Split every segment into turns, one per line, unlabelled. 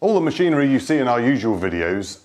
All the machinery you see in our usual videos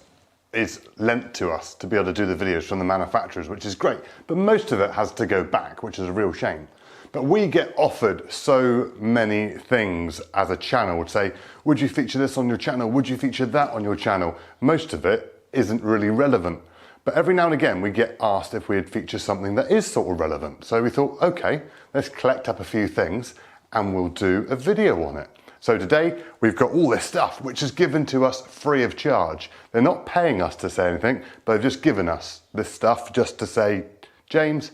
is lent to us to be able to do the videos from the manufacturers, which is great, but most of it has to go back, which is a real shame. But we get offered so many things as a channel to say, would you feature this on your channel? Would you feature that on your channel? Most of it isn't really relevant. But every now and again we get asked if we'd feature something that is sort of relevant. So we thought, okay, let's collect up a few things and we'll do a video on it. So today we've got all this stuff which is given to us free of charge. They're not paying us to say anything, but they've just given us this stuff just to say, James,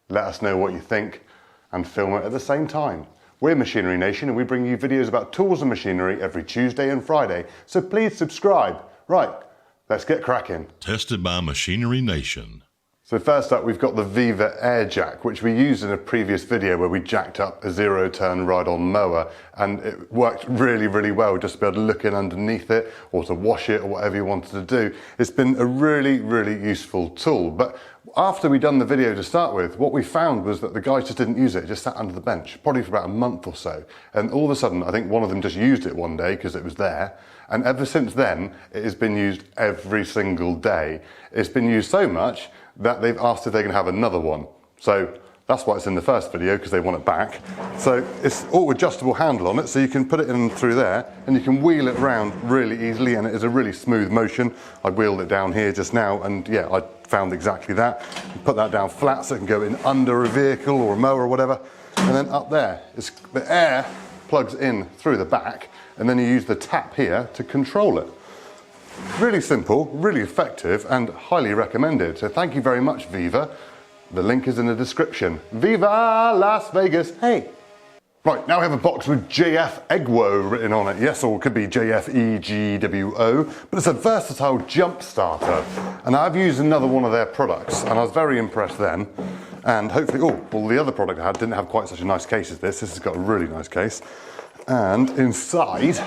let us know what you think and film it at the same time. We're Machinery Nation and we bring you videos about tools and machinery every Tuesday and Friday, so please subscribe. Right, let's get cracking.
Tested by Machinery Nation.
So first up, we've got the Viva Air Jack, which we used in a previous video where we jacked up a zero-turn ride-on mower, and it worked really, really well just to be able to look in underneath it or to wash it or whatever you wanted to do. It's been a really, really useful tool. But after we'd done the video to start with, what we found was that the guys just didn't use it. It just sat under the bench, probably for about a month or so. And all of a sudden, I think one of them just used it one day because it was there. And ever since then, it has been used every single day. It's been used so much that they've asked if they can have another one. So that's why it's in the first video, because they want it back. So it's all adjustable handle on it, so you can put it in through there and you can wheel it around really easily, and it is a really smooth motion. I wheeled it down here just now and yeah, I found exactly that. You put that down flat so it can go in under a vehicle or a mower or whatever. And then up there, the air plugs in through the back, and then you use the tap here to control it. Really simple, really effective, and highly recommended. So thank you very much, Viva. The link is in the description. Viva Las Vegas, hey! Right, now we have a box with JFEGWO written on it. Yes, or it could be JFEGWO, but it's a versatile jump starter. And I've used another one of their products, and I was very impressed then. And hopefully, well, the other product I had didn't have quite such a nice case as this. This has got a really nice case. And inside,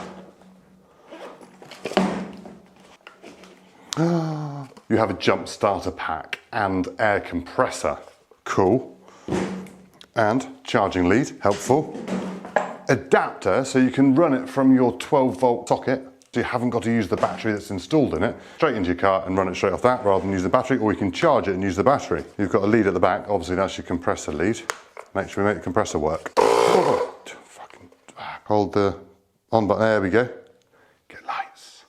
you have a jump starter pack and air compressor. Cool. And charging lead, helpful. Adapter, so you can run it from your 12-volt socket, so you haven't got to use the battery that's installed in it. Straight into your car and run it straight off that rather than use the battery, or you can charge it and use the battery. You've got a lead at the back, obviously that's your compressor lead. Make sure we make the compressor work. Oh, fucking, hold the on button, there we go. Get lights.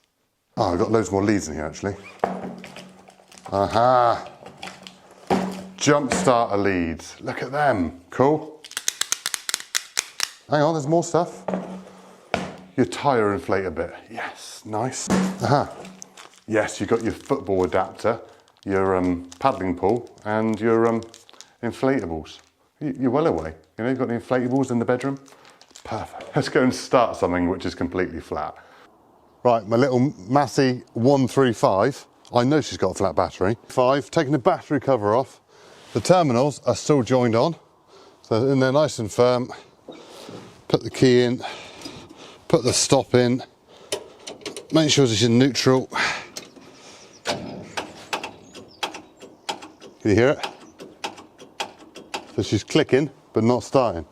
Oh, I've got loads more leads in here actually. Aha! Jump starter leads. Look at them. Cool. Hang on, there's more stuff. Your tyre inflator bit. Yes, nice. Aha. Yes, you've got your football adapter, your paddling pool, and your inflatables. You're well away. You know, you've got the inflatables in the bedroom. Perfect. Let's go and start something which is completely flat. Right, my little Massey 135. I know she's got a flat battery. Taking the battery cover off. The terminals are still joined on, so in there nice and firm. Put the key in, put the stop in, make sure it's in neutral. Can you hear it? So she's clicking, but not starting.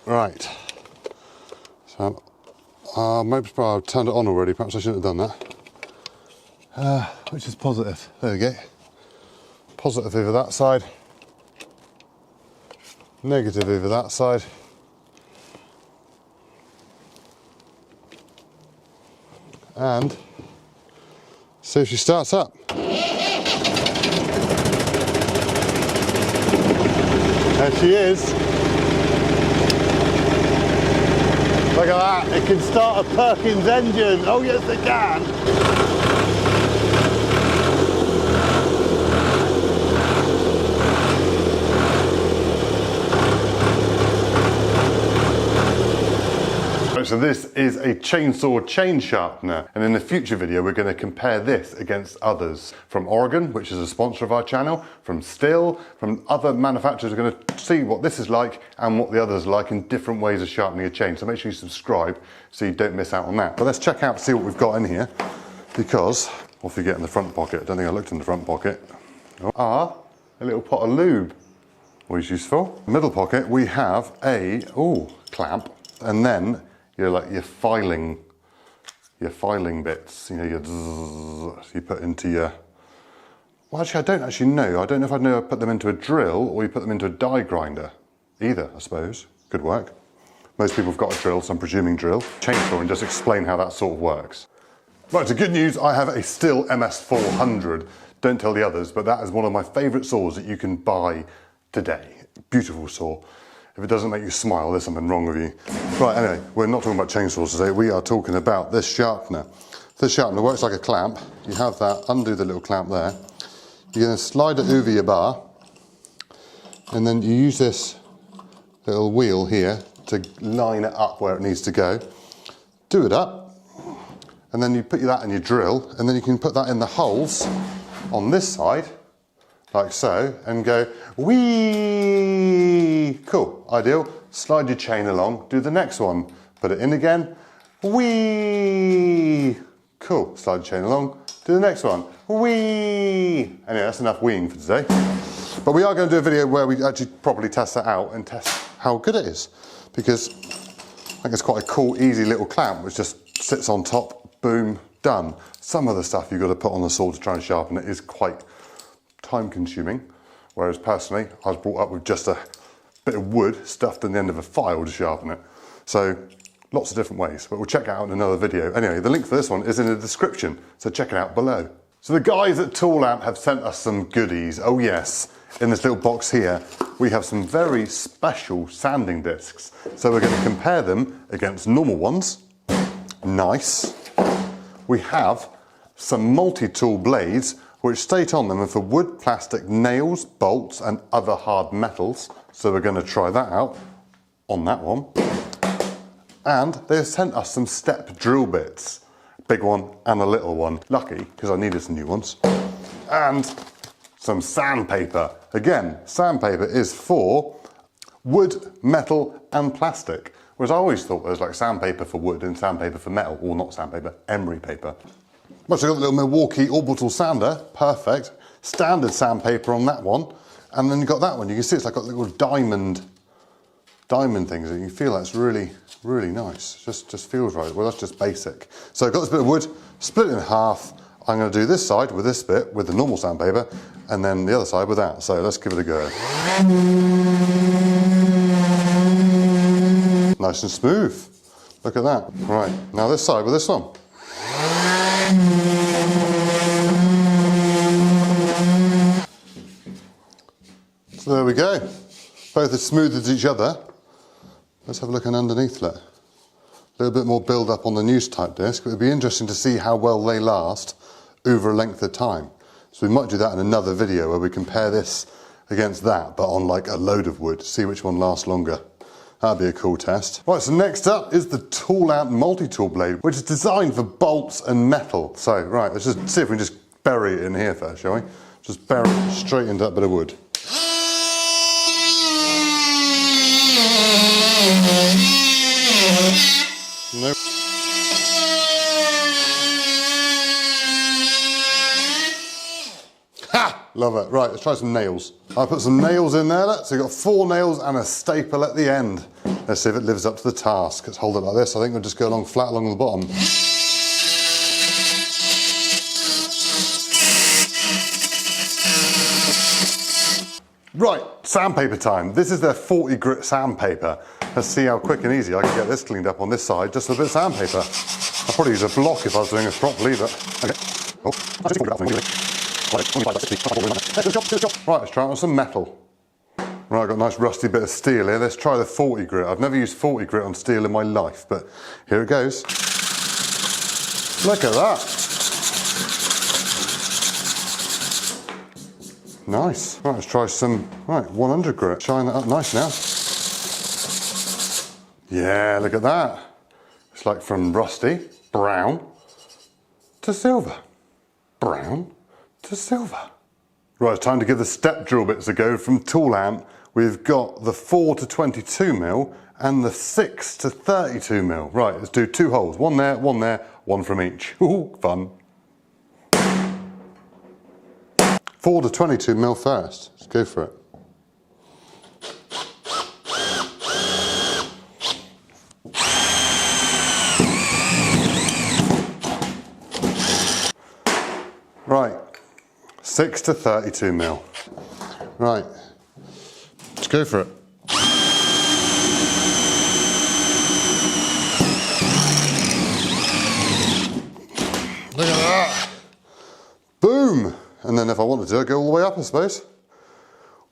Right. So, maybe I've turned it on already, perhaps I shouldn't have done that. Which is positive, there we go. Positive over that side, negative over that side. And see if she starts up. There she is. Look at that, it can start a Perkins engine. Oh yes it can. So this is a chainsaw chain sharpener, and in a future video we're going to compare this against others from Oregon, which is a sponsor of our channel, from Stihl, from other manufacturers. We're going to see what this is like and what the others are like in different ways of sharpening a chain. So make sure you subscribe so you don't miss out on that. But let's check out, see what we've got in here, because what if you get in the front pocket? I don't think I looked in the front pocket. A little pot of lube, always useful. Middle pocket we have a clamp, and then your filing your filing bits, you know, your zzz, you put into your, well actually I don't actually know. I don't know if I know I put them into a drill or you put them into a die grinder. Either, I suppose. Could work. Most people have got a drill, so I'm presuming drill. Chainsaw and just explain how that sort of works. Right, so good news, I have a Stihl MS400. Don't tell the others, but that is one of my favourite saws that you can buy today. Beautiful saw. If it doesn't make you smile, there's something wrong with you. Right, anyway, we're not talking about chainsaws today, we are talking about this sharpener. This sharpener works like a clamp. You have that, undo the little clamp there. You're going to slide it over your bar, and then you use this little wheel here to line it up where it needs to go. Do it up, and then you put that in your drill, and then you can put that in the holes on this side, like so, and go, whee! Cool, ideal. Slide your chain along, do the next one, put it in again, whee! Cool, slide your chain along, do the next one, whee! Anyway, that's enough weeing for today. But we are going to do a video where we actually properly test that out and test how good it is, because I think it's quite a cool, easy little clamp which just sits on top, boom, done. Some of the stuff you've got to put on the saw to try and sharpen it is quite time consuming, whereas personally I was brought up with just a bit of wood stuffed in the end of a file to sharpen it. So lots of different ways, but we'll check it out in another video. Anyway, the link for this one is in the description, so check it out below. So the guys at TOOLANT have sent us some goodies. Oh yes, in this little box here we have some very special sanding discs. So we're going to compare them against normal ones. Nice. We have some multi-tool blades which state on them are for wood, plastic, nails, bolts and other hard metals. So we're going to try that out on that one. And they've sent us some step drill bits. Big one and a little one. Lucky, because I needed some new ones. And some sandpaper. Again, sandpaper is for wood, metal and plastic. Whereas I always thought there was like sandpaper for wood and sandpaper for metal, or not sandpaper, emery paper. I've got the little Milwaukee orbital sander, perfect. Standard sandpaper on that one. And then you've got that one, you can see it's like got little diamond things, and you feel that's really, really nice. Just feels right. Well, that's just basic. So I've got this bit of wood, split it in half. I'm going to do this side with this bit with the normal sandpaper, and then the other side with that. So let's give it a go. Nice and smooth. Look at that. Right, now this side with this one. So there we go. Both as smooth as each other. Let's have a look underneath that. A little bit more build up on the news type disc. It would be interesting to see how well they last over a length of time. So we might do that in another video where we compare this against that, but on like a load of wood, see which one lasts longer. That'd be a cool test. Right, so next up is the TOOLANT multi-tool blade, which is designed for bolts and metal. So, right, let's just see if we can just bury it in here first, shall we? Just bury it straight into that bit of wood. Nope. Ha! Love it. Right, let's try some nails. I put some nails in there, so you've got 4 nails and a staple at the end. Let's see if it lives up to the task. Let's hold it like this. I think we'll just go along flat along the bottom. Right, sandpaper time. This is their 40 grit sandpaper. Let's see how quick and easy I can get this cleaned up on this side just with a bit of sandpaper. I'd probably use a block if I was doing this properly, but okay. Oh, right, let's try it on some metal. Right, I've got a nice rusty bit of steel here. Let's try the 40 grit. I've never used 40 grit on steel in my life, but here it goes. Look at that. Nice. Right, let's try some, 100 grit. Shine that up nice now. Yeah, look at that. It's like from rusty, brown, to silver. Brown to silver. Right, it's time to give the step drill bits a go from TOOLANT. We've got the 4 to 22mm and the 6 to 32mm. Right, let's do 2 holes. One there, one from each. Ooh, fun. 4 to 22mm first. Let's go for it. Right, 6 to 32 mil. Right, let's go for it. Look at that. Boom. And then if I wanted to, I'd go all the way up, I suppose.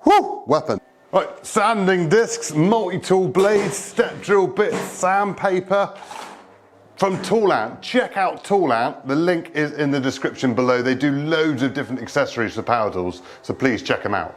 Woo, weapon. Right, sanding discs, multi-tool blades, step drill bits, sandpaper. From TOOLANT, check out TOOLANT. The link is in the description below. They do loads of different accessories for power tools, so please check them out.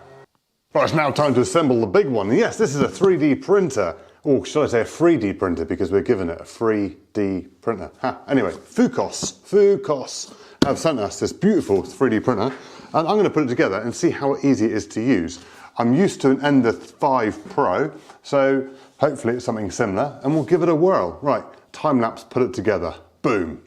Right, it's now time to assemble the big one. Yes, this is a 3D printer. Or should I say a 3D printer, because we're given it a 3D printer. Anyway, FOCOOS have sent us this beautiful 3D printer, and I'm going to put it together and see how easy it is to use. I'm used to an Ender 5 Pro, so hopefully it's something similar, and we'll give it a whirl. Right, time lapse, put it together. Boom.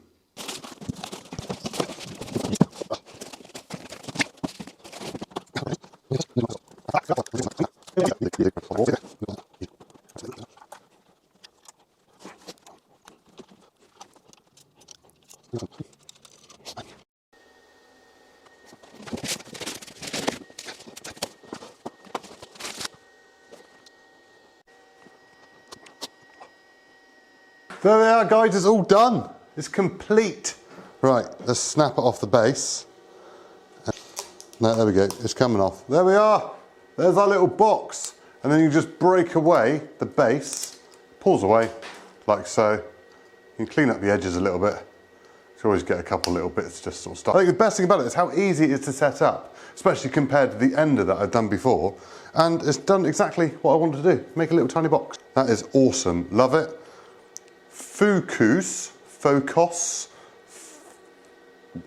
There we are, guys, it's all done. It's complete. Right, let's snap it off the base. No, there we go, it's coming off. There we are. There's our little box. And then you just break away the base, pulls away, like so. You can clean up the edges a little bit. You can always get a couple little bits just sort of stuff. I think the best thing about it is how easy it is to set up, especially compared to the Ender that I've done before. And it's done exactly what I wanted to do, make a little tiny box. That is awesome, love it. FOCOOS,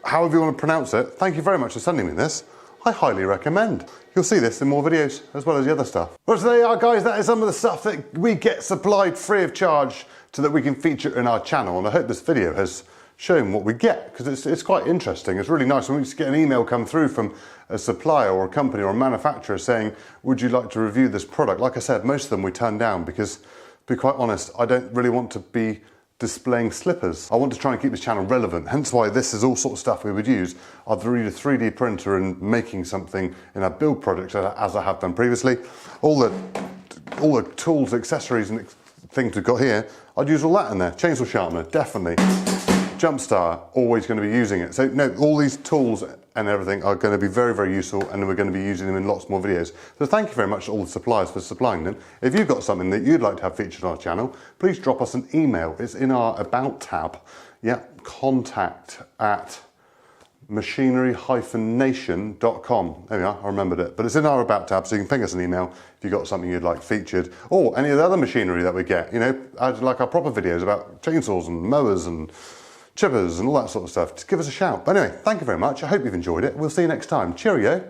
however you want to pronounce it, thank you very much for sending me this. I highly recommend. You'll see this in more videos as well as the other stuff. Well, so there you are, guys, that is some of the stuff that we get supplied free of charge so that we can feature in our channel, and I hope this video has shown what we get, because it's quite interesting. It's really nice when we just get an email come through from a supplier or a company or a manufacturer saying, would you like to review this product? Like I said, most of them we turn down because, to be quite honest, I don't really want to be displaying slippers. I want to try and keep this channel relevant, hence why this is all sort of stuff we would use. I'd read a 3D printer and making something in our build projects as I have done previously. All the tools, accessories and things we've got here, I'd use all that in there. Chainsaw sharpener, definitely. Jump star, always going to be using it. So no, all these tools and everything are going to be very, very useful, and we're going to be using them in lots more videos. So thank you very much to all the suppliers for supplying them. If you've got something that you'd like to have featured on our channel, please drop us an email. It's in our About tab. Yeah, contact@machinery-nation.com. There we are, I remembered it. But it's in our About tab, so you can ping us an email if you've got something you'd like featured, or any of the other machinery that we get. You know, like our proper videos about chainsaws and mowers and chippers and all that sort of stuff. Just give us a shout. But anyway, thank you very much. I hope you've enjoyed it. We'll see you next time. Cheerio.